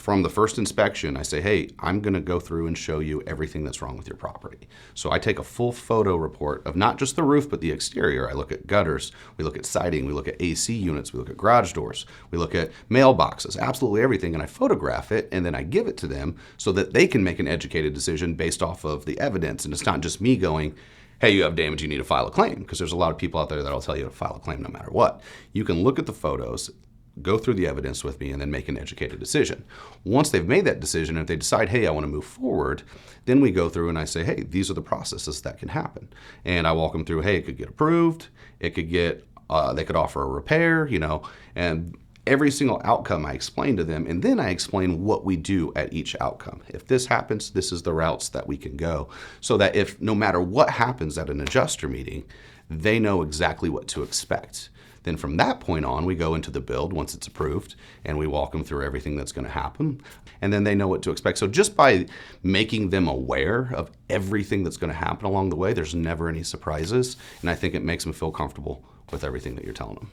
from the first inspection, I say, hey, I'm going to go through and show you everything that's wrong with your property. So I take a full photo report of not just the roof, but the exterior. I look at gutters, we look at siding, we look at AC units, we look at garage doors, we look at mailboxes, absolutely everything, and I photograph it, and then I give it to them so that they can make an educated decision based off of the evidence. And it's not just me going, hey, you have damage, you need to file a claim, because there's a lot of people out there that'll tell you to file a claim no matter what. You can look at the photos, go through the evidence with me, and then make an educated decision. Once they've made that decision, if they decide, hey, I want to move forward, then we go through and I say, hey, these are the processes that can happen. And I walk them through, hey, it could get approved, it could get, they could offer a repair, and every single outcome I explain to them, and then I explain what we do at each outcome. If this happens, this is the routes that we can go, so that if no matter what happens at an adjuster meeting, they know exactly what to expect. Then from that point on, we go into the build once it's approved, and we walk them through everything that's going to happen, and then they know what to expect. So just by making them aware of everything that's going to happen along the way, there's never any surprises, and I think it makes them feel comfortable with everything that you're telling them.